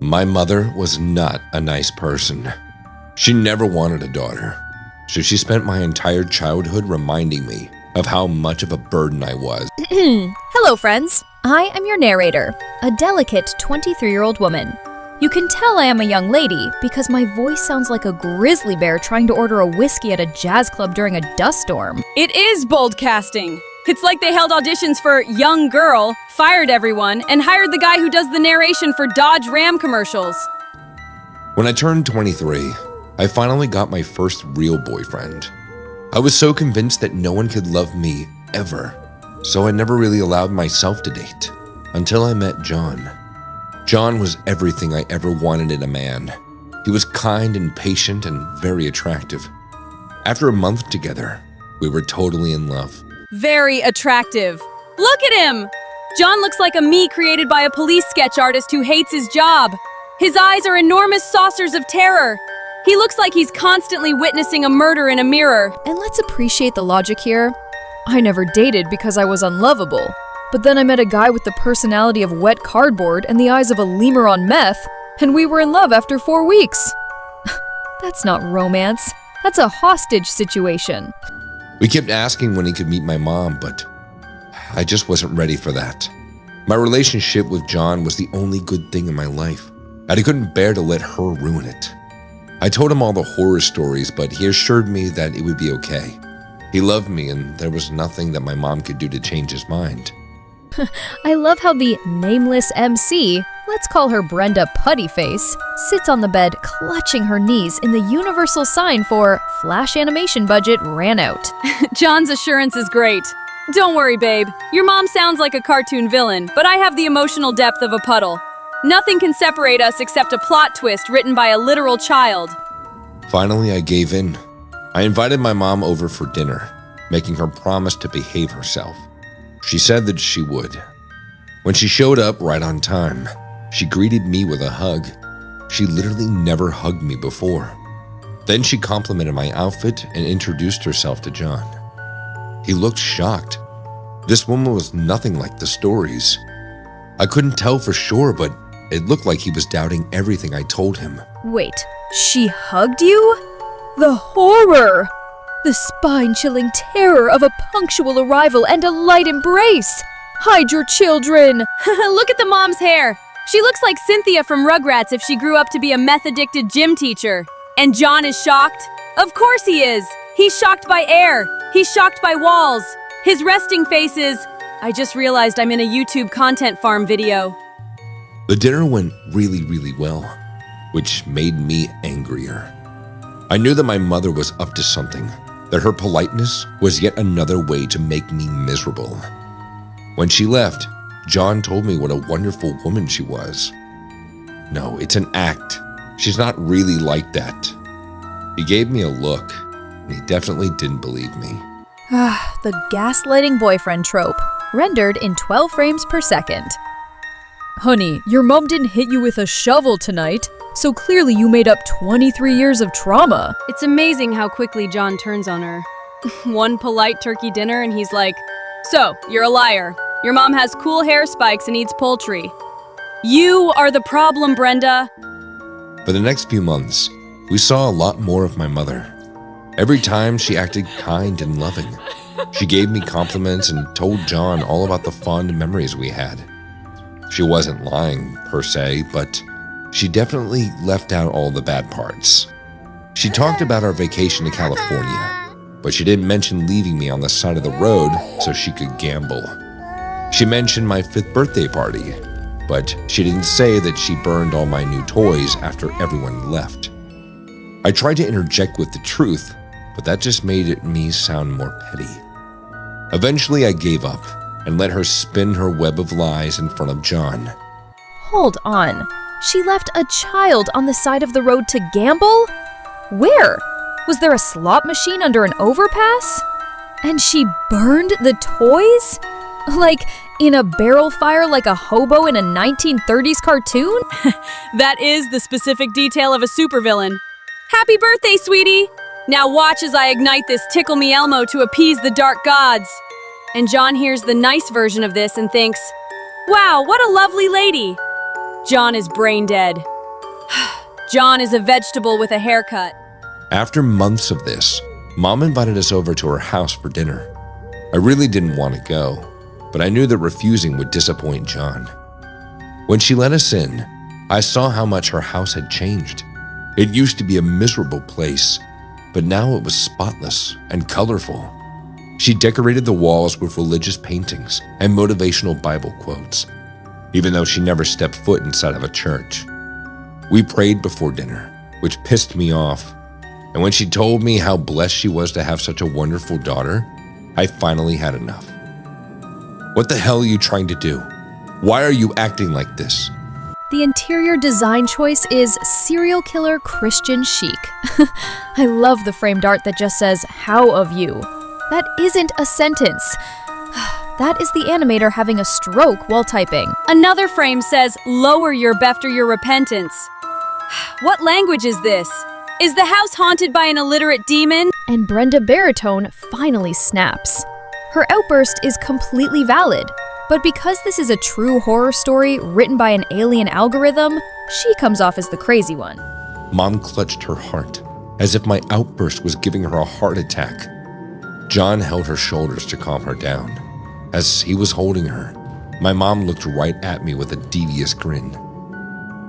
My mother was not a nice person. She never wanted a daughter, so she spent my entire childhood reminding me of how much of a burden I was. Hello, friends. I am your narrator, a delicate 23-year-old woman. You can tell I am a young lady because my voice sounds like a grizzly bear trying to order a whiskey at a jazz club during a dust storm. It is bold casting. It's like they held auditions for Young Girl, fired everyone, and hired the guy who does the narration for Dodge Ram commercials. When I turned 23, I finally got my first real boyfriend. I was so convinced that no one could love me ever, so I never really allowed myself to date until I met John. John was everything I ever wanted in a man. He was kind and patient and very attractive. After a month together, we were totally in love. Very attractive. Look at him! John looks like a me created by a police sketch artist who hates his job. His eyes are enormous saucers of terror. He looks like he's constantly witnessing a murder in a mirror. And let's appreciate the logic here. I never dated because I was unlovable. But then I met a guy with the personality of wet cardboard and the eyes of a lemur on meth, and we were in love after 4 weeks. That's not romance. That's a hostage situation. We kept asking when he could meet my mom, but I just wasn't ready for that. My relationship with John was the only good thing in my life, and I couldn't bear to let her ruin it. I told him all the horror stories, but he assured me that it would be okay. He loved me, and there was nothing that my mom could do to change his mind. I love how the nameless MC, let's call her Brenda Puttyface, sits on the bed clutching her knees in the universal sign for Flash animation budget ran out. John's assurance is great. Don't worry, babe. Your mom sounds like a cartoon villain, but I have the emotional depth of a puddle. Nothing can separate us except a plot twist written by a literal child. Finally, I gave in. I invited my mom over for dinner, making her promise to behave herself. She said that she would. When she showed up right on time, she greeted me with a hug. She literally never hugged me before. Then she complimented my outfit and introduced herself to John. He looked shocked. This woman was nothing like the stories. I couldn't tell for sure, but it looked like he was doubting everything I told him. Wait, she hugged you? The horror! The spine-chilling terror of a punctual arrival and a light embrace! Hide your children! Look at the mom's hair! She looks like Cynthia from Rugrats if she grew up to be a meth-addicted gym teacher. And John is shocked? Of course he is! He's shocked by air! He's shocked by walls! His resting face is... I just realized I'm in a YouTube content farm video. The dinner went really well, which made me angrier. I knew that my mother was up to something, that her politeness was yet another way to make me miserable. When she left, John told me what a wonderful woman she was. No, it's an act. She's not really like that. He gave me a look, and he definitely didn't believe me. The gaslighting boyfriend trope, rendered in 12 frames per second. Honey, your mom didn't hit you with a shovel tonight, so clearly you made up 23 years of trauma. It's amazing how quickly John turns on her. One polite turkey dinner and he's like, "So, you're a liar. Your mom has cool hair spikes and eats poultry. You are the problem, Brenda." For the next few months, we saw a lot more of my mother. Every time she acted kind and loving. She gave me compliments and told John all about the fond memories we had. She wasn't lying, per se, but she definitely left out all the bad parts. She talked about our vacation to California, but she didn't mention leaving me on the side of the road so she could gamble. She mentioned my 5th birthday party, but she didn't say that she burned all my new toys after everyone left. I tried to interject with the truth, but that just made me sound more petty. Eventually, I gave up and let her spin her web of lies in front of John. Hold on. She left a child on the side of the road to gamble? Where? Was there a slot machine under an overpass? And she burned the toys? Like in a barrel fire like a hobo in a 1930s cartoon? That is the specific detail of a supervillain. Happy birthday, sweetie! Now watch as I ignite this Tickle Me Elmo to appease the dark gods. And John hears the nice version of this and thinks, wow, what a lovely lady. John is brain dead. John is a vegetable with a haircut. After months of this, Mom invited us over to her house for dinner. I really didn't want to go, but I knew that refusing would disappoint John. When she let us in, I saw how much her house had changed. It used to be a miserable place, but now it was spotless and colorful. She decorated the walls with religious paintings and motivational Bible quotes, even though she never stepped foot inside of a church. We prayed before dinner, which pissed me off, and when she told me how blessed she was to have such a wonderful daughter, I finally had enough. What the hell are you trying to do? Why are you acting like this? The interior design choice is serial killer Christian chic. I love the framed art that just says, "How of you?" That isn't a sentence. That is the animator having a stroke while typing. Another frame says, "Lower your after your repentance." What language is this? Is the house haunted by an illiterate demon? And Brenda Baritone finally snaps. Her outburst is completely valid, but because this is a true horror story written by an alien algorithm, she comes off as the crazy one. Mom clutched her heart, as if my outburst was giving her a heart attack. John held her shoulders to calm her down. As he was holding her, my mom looked right at me with a devious grin.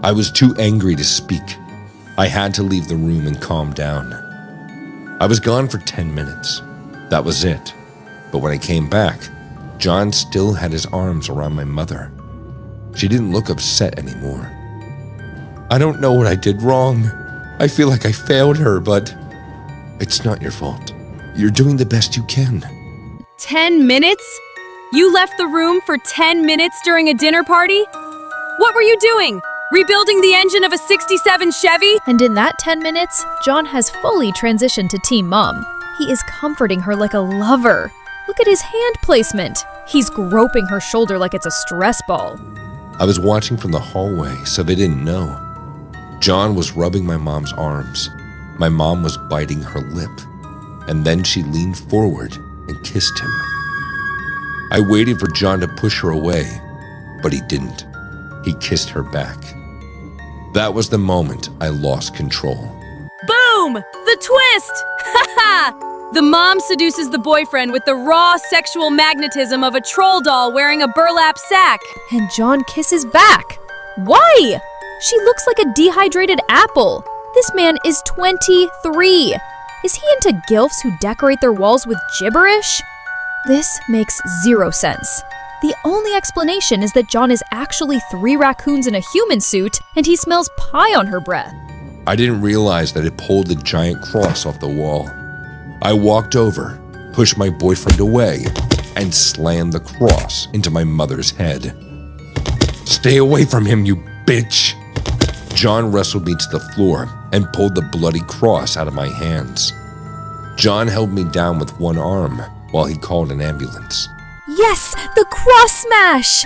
I was too angry to speak. I had to leave the room and calm down. I was gone for 10 minutes. That was it. But when I came back, John still had his arms around my mother. She didn't look upset anymore. I don't know what I did wrong. I feel like I failed her, but it's not your fault. You're doing the best you can. 10 minutes? You left the room for 10 minutes during a dinner party? What were you doing? Rebuilding the engine of a '67 Chevy? And in that 10 minutes, John has fully transitioned to Team Mom. He is comforting her like a lover. Look at his hand placement. He's groping her shoulder like it's a stress ball. I was watching from the hallway, so they didn't know. John was rubbing my mom's arms. My mom was biting her lip. And then she leaned forward and kissed him. I waited for John to push her away, but he didn't. He kissed her back. That was the moment I lost control. Boom! The twist! Ha! The mom seduces the boyfriend with the raw sexual magnetism of a troll doll wearing a burlap sack. And John kisses back. Why? She looks like a dehydrated apple. This man is 23. Is he into gilfs who decorate their walls with gibberish? This makes zero sense. The only explanation is that John is actually 3 raccoons in a human suit and he smells pie on her breath. I didn't realize that it pulled the giant cross off the wall. I walked over, pushed my boyfriend away, and slammed the cross into my mother's head. Stay away from him, you bitch! John wrestled me to the floor and pulled the bloody cross out of my hands. John held me down with one arm while he called an ambulance. Yes, the cross smash!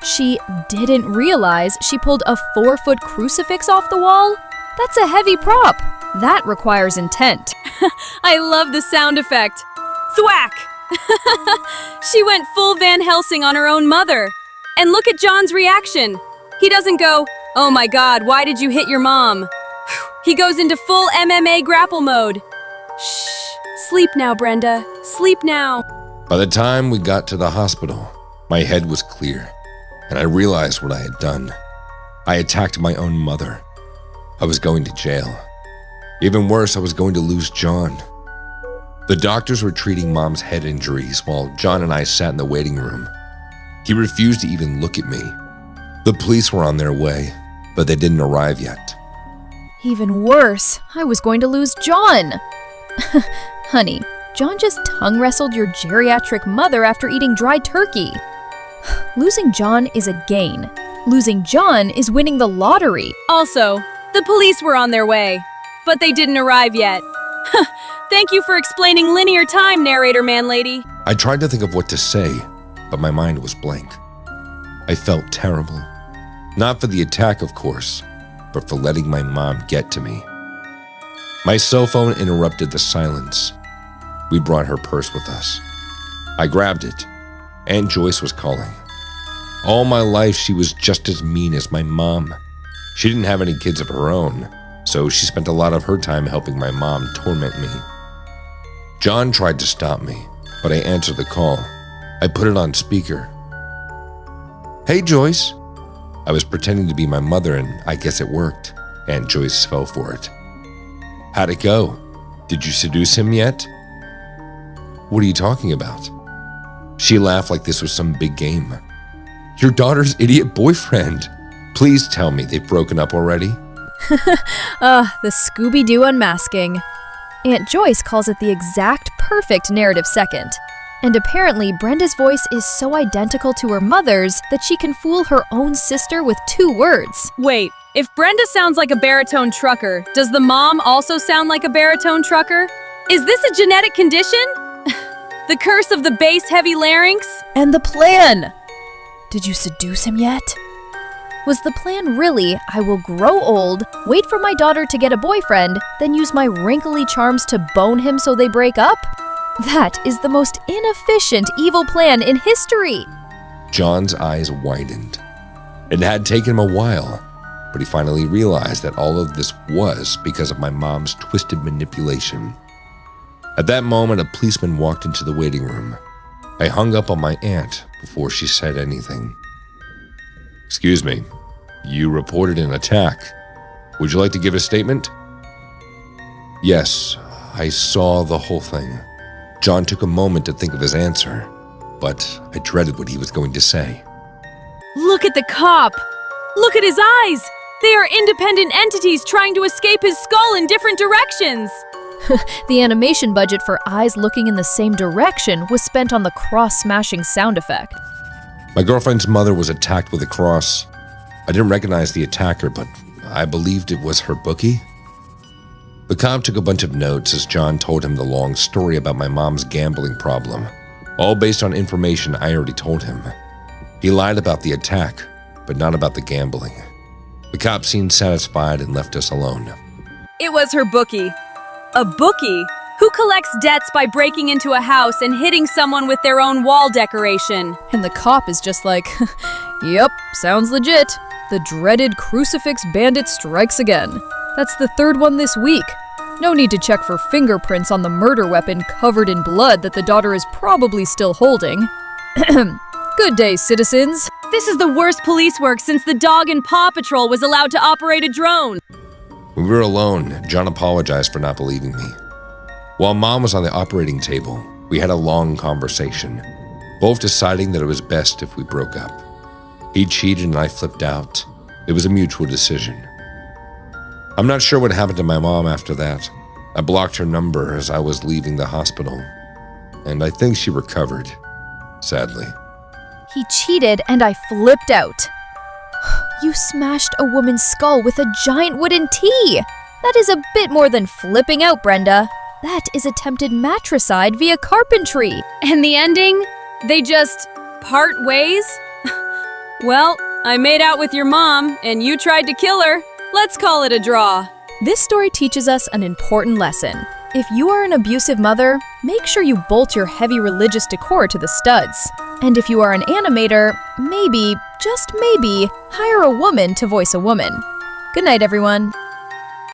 She didn't realize she pulled a 4-foot crucifix off the wall. That's a heavy prop. That requires intent. I love the sound effect. Thwack! She went full Van Helsing on her own mother. And look at John's reaction. He doesn't go, "Oh my God, why did you hit your mom?" He goes into full MMA grapple mode. Shh. Sleep now, Brenda. Sleep now. By the time we got to the hospital, my head was clear, and I realized what I had done. I attacked my own mother. I was going to jail. Even worse, I was going to lose John. The doctors were treating Mom's head injuries while John and I sat in the waiting room. He refused to even look at me. The police were on their way, but they didn't arrive yet. Even worse, I was going to lose John. Honey, John just tongue wrestled your geriatric mother after eating dry turkey. Losing John is a gain. Losing John is winning the lottery. Also, the police were on their way, but they didn't arrive yet. Thank you for explaining linear time, narrator man lady. I tried to think of what to say, but my mind was blank. I felt terrible. Not for the attack, of course, but for letting my mom get to me. My cell phone interrupted the silence. We brought her purse with us. I grabbed it. Aunt Joyce was calling. All my life, she was just as mean as my mom. She didn't have any kids of her own, so she spent a lot of her time helping my mom torment me. John tried to stop me, but I answered the call. I put it on speaker. "Hey, Joyce." I was pretending to be my mother, and I guess it worked, and Joyce fell for it. "How'd it go? Did you seduce him yet?" "What are you talking about?" She laughed like this was some big game. "Your daughter's idiot boyfriend. Please tell me they've broken up already." The Scooby-Doo unmasking. Aunt Joyce calls it the exact perfect narrative second. And apparently, Brenda's voice is so identical to her mother's that she can fool her own sister with 2 words. Wait, if Brenda sounds like a baritone trucker, does the mom also sound like a baritone trucker? Is this a genetic condition? The curse of the bass heavy larynx? And the plan! Did you seduce him yet? Was the plan really, I will grow old, wait for my daughter to get a boyfriend, then use my wrinkly charms to bone him so they break up? That is the most inefficient evil plan in history. John's eyes widened. It had taken him a while, but he finally realized that all of this was because of my mom's twisted manipulation. At that moment, a policeman walked into the waiting room. I hung up on my aunt before she said anything. "Excuse me, you reported an attack. Would you like to give a statement?" "Yes, I saw the whole thing." John took a moment to think of his answer, but I dreaded what he was going to say. Look at the cop! Look at his eyes! They are independent entities trying to escape his skull in different directions! The animation budget for eyes looking in the same direction was spent on the cross-smashing sound effect. My girlfriend's mother was attacked with a cross. I didn't recognize the attacker, but I believed it was her bookie. The cop took a bunch of notes as John told him the long story about my mom's gambling problem, all based on information I already told him. He lied about the attack, but not about the gambling. The cop seemed satisfied and left us alone. It was her bookie. A bookie? Who collects debts by breaking into a house and hitting someone with their own wall decoration? And the cop is just like, "Yep, sounds legit. The dreaded crucifix bandit strikes again. That's the 3rd one this week. No need to check for fingerprints on the murder weapon covered in blood that the daughter is probably still holding." Good day, citizens. This is the worst police work since the dog in Paw Patrol was allowed to operate a drone. When we were alone, John apologized for not believing me. While Mom was on the operating table, we had a long conversation, both deciding that it was best if we broke up. He cheated and I flipped out. It was a mutual decision. I'm not sure what happened to my mom after that. I blocked her number as I was leaving the hospital, and I think she recovered, sadly. He cheated and I flipped out. You smashed a woman's skull with a giant wooden T. That is a bit more than flipping out, Brenda. That is attempted matricide via carpentry. And the ending? They just part ways? Well, I made out with your mom, and you tried to kill her. Let's call it a draw. This story teaches us an important lesson. If you are an abusive mother, make sure you bolt your heavy religious decor to the studs. And if you are an animator, maybe, just maybe, hire a woman to voice a woman. Good night, everyone.